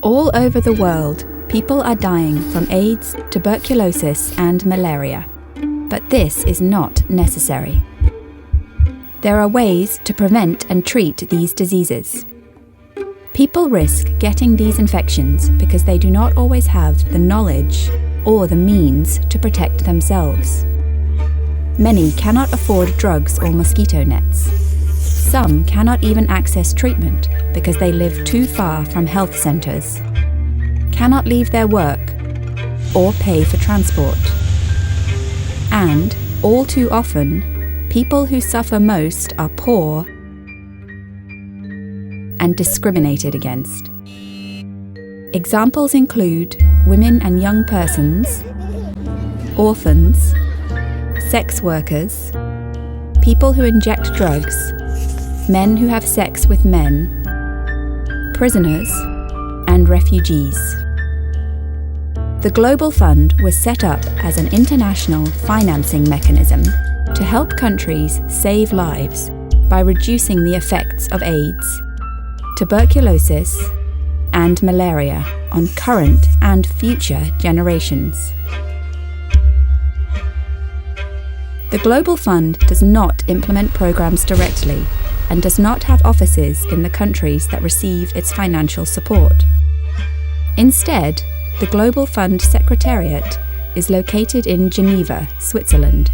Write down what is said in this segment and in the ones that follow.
All over the world, people are dying from AIDS, tuberculosis, and malaria. But this is not necessary. There are ways to prevent and treat these diseases. People risk getting these infections because they do not always have the knowledge or the means to protect themselves. Many cannot afford drugs or mosquito nets. Some cannot even access treatment because they live too far from health centres, cannot leave their work, or pay for transport. And, all too often, people who suffer most are poor and discriminated against. Examples include women and young persons, orphans, sex workers, people who inject drugs, men who have sex with men, prisoners, and refugees. The Global Fund was set up as an international financing mechanism to help countries save lives by reducing the effects of AIDS, tuberculosis, and malaria on current and future generations. The Global Fund does not implement programs directly and does not have offices in the countries that receive its financial support. Instead, the Global Fund Secretariat is located in Geneva, Switzerland,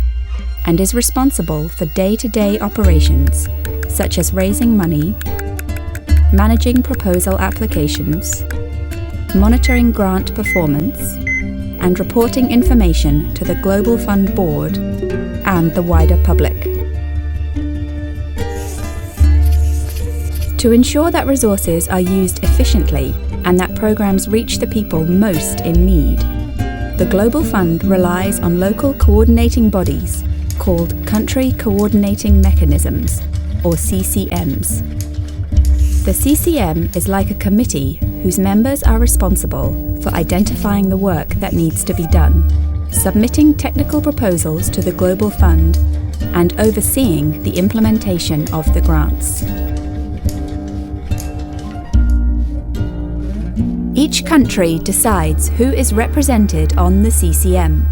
and is responsible for day-to-day operations such as raising money, managing proposal applications, monitoring grant performance, and reporting information to the Global Fund Board and the wider public. To ensure that resources are used efficiently and that programs reach the people most in need, the Global Fund relies on local coordinating bodies called Country Coordinating Mechanisms, or CCMs. The CCM is like a committee whose members are responsible for identifying the work that needs to be done, submitting technical proposals to the Global Fund, and overseeing the implementation of the grants. Each country decides who is represented on the CCM.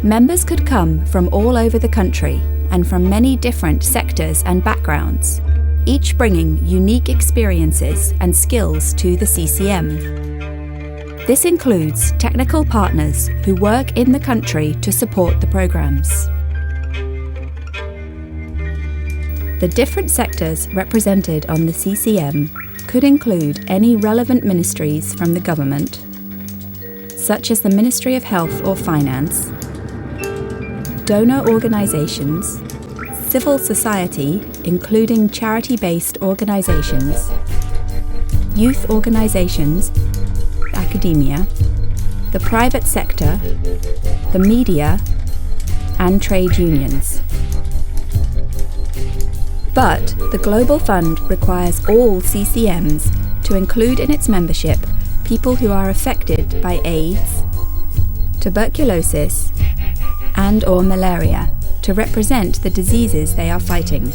Members could come from all over the country and from many different sectors and backgrounds, each bringing unique experiences and skills to the CCM. This includes technical partners who work in the country to support the programs. The different sectors represented on the CCM could include any relevant ministries from the government, such as the Ministry of Health or Finance, donor organisations, civil society, including charity-based organisations, youth organisations, academia, the private sector, the media, and trade unions. But the Global Fund requires all CCMs to include in its membership people who are affected by AIDS, tuberculosis, and/or malaria to represent the diseases they are fighting.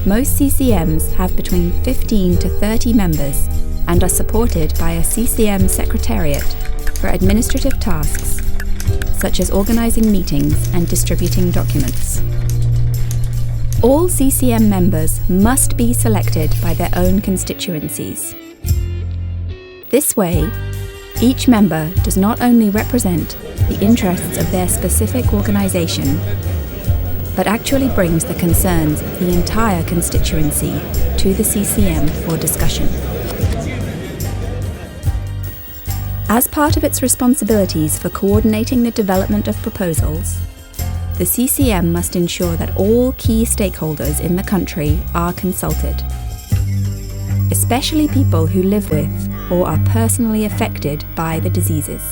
Most CCMs have between 15 to 30 members and are supported by a CCM secretariat for administrative tasks, such as organising meetings and distributing documents. All CCM members must be selected by their own constituencies. This way, each member does not only represent the interests of their specific organisation, but actually brings the concerns of the entire constituency to the CCM for discussion. As part of its responsibilities for coordinating the development of proposals, the CCM must ensure that all key stakeholders in the country are consulted, especially people who live with or are personally affected by the diseases.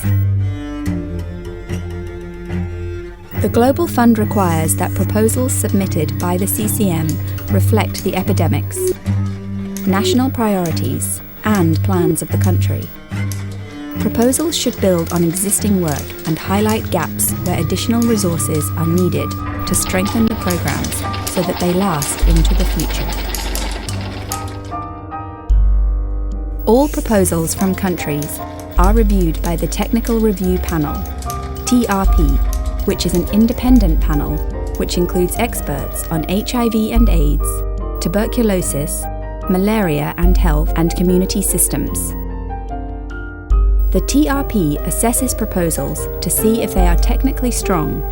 The Global Fund requires that proposals submitted by the CCM reflect the epidemics, national priorities, and plans of the country. Proposals should build on existing work and highlight gaps where additional resources are needed to strengthen the programs so that they last into the future. All proposals from countries are reviewed by the Technical Review Panel, TRP, which is an independent panel which includes experts on HIV and AIDS, tuberculosis, malaria and health and community systems. The TRP assesses proposals to see if they are technically strong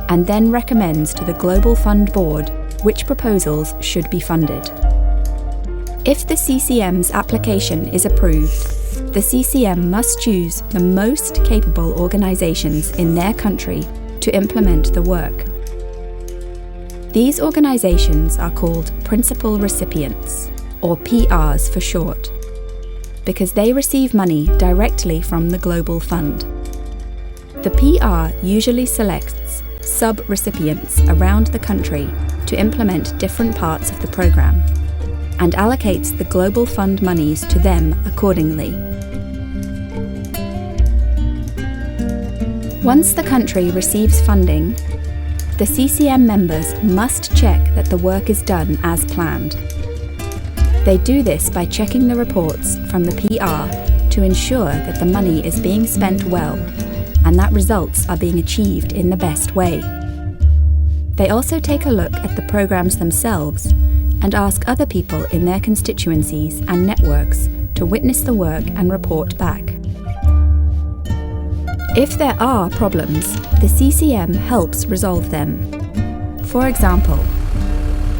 and then recommends to the Global Fund Board which proposals should be funded. If the CCM's application is approved, the CCM must choose the most capable organisations in their country to implement the work. These organisations are called Principal Recipients, or PRs for short, because they receive money directly from the Global Fund. The PR usually selects sub-recipients around the country to implement different parts of the programme, and allocates the Global Fund monies to them accordingly. Once the country receives funding, the CCM members must check that the work is done as planned. They do this by checking the reports from the PR to ensure that the money is being spent well and that results are being achieved in the best way. They also take a look at the programs themselves and ask other people in their constituencies and networks to witness the work and report back. If there are problems, the CCM helps resolve them. For example,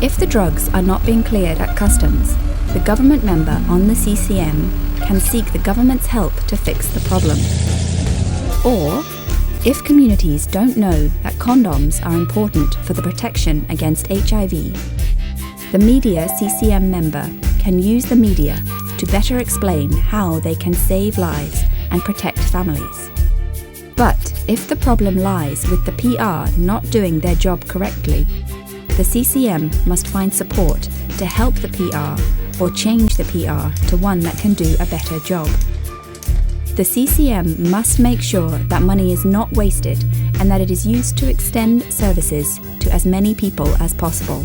if the drugs are not being cleared at customs, the government member on the CCM can seek the government's help to fix the problem. Or, if communities don't know that condoms are important for the protection against HIV, the media CCM member can use the media to better explain how they can save lives and protect families. But if the problem lies with the PR not doing their job correctly, the CCM must find support to help the PR or change the PR to one that can do a better job. The CCM must make sure that money is not wasted and that it is used to extend services to as many people as possible.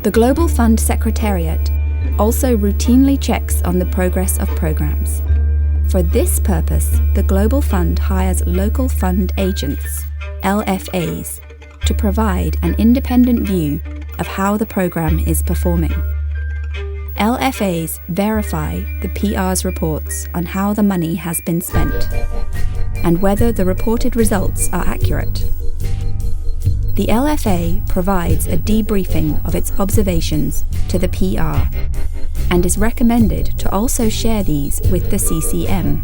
The Global Fund Secretariat also routinely checks on the progress of programs. For this purpose, the Global Fund hires local fund agents, LFAs, to provide an independent view of how the program is performing. LFAs verify the PR's reports on how the money has been spent and whether the reported results are accurate. The LFA provides a debriefing of its observations to the PR and is recommended to also share these with the CCM.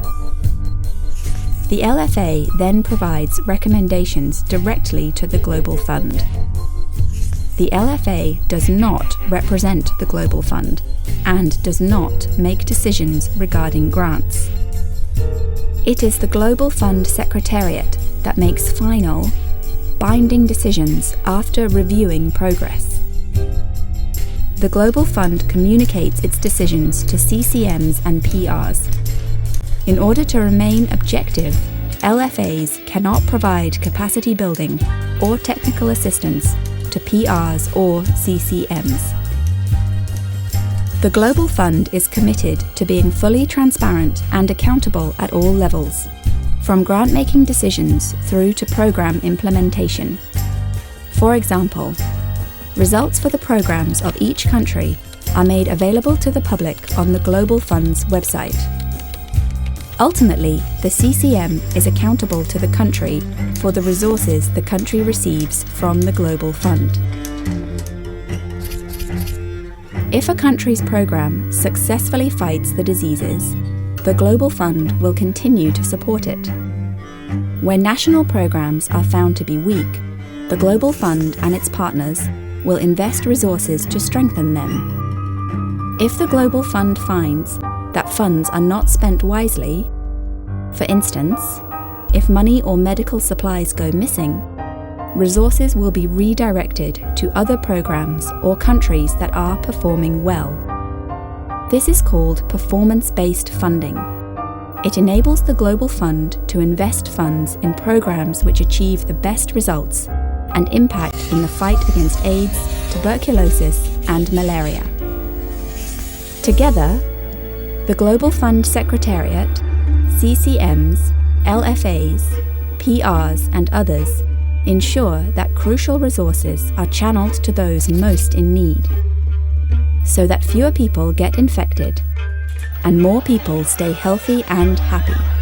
The LFA then provides recommendations directly to the Global Fund. The LFA does not represent the Global Fund and does not make decisions regarding grants. It is the Global Fund Secretariat that makes final, binding decisions after reviewing progress. The Global Fund communicates its decisions to CCMs and PRs. In order to remain objective, LFAs cannot provide capacity building or technical assistance to PRs or CCMs. The Global Fund is committed to being fully transparent and accountable at all levels, from grant-making decisions through to program implementation. For example, results for the programs of each country are made available to the public on the Global Fund's website. Ultimately, the CCM is accountable to the country for the resources the country receives from the Global Fund. If a country's program successfully fights the diseases, the Global Fund will continue to support it. When national programs are found to be weak, the Global Fund and its partners will invest resources to strengthen them. If the Global Fund finds that funds are not spent wisely, for instance, if money or medical supplies go missing, resources will be redirected to other programs or countries that are performing well. This is called performance-based funding. It enables the Global Fund to invest funds in programs which achieve the best results and impact in the fight against AIDS, tuberculosis, and malaria. Together, the Global Fund Secretariat, CCMs, LFAs, PRs, and others ensure that crucial resources are channeled to those most in need, so that fewer people get infected and more people stay healthy and happy.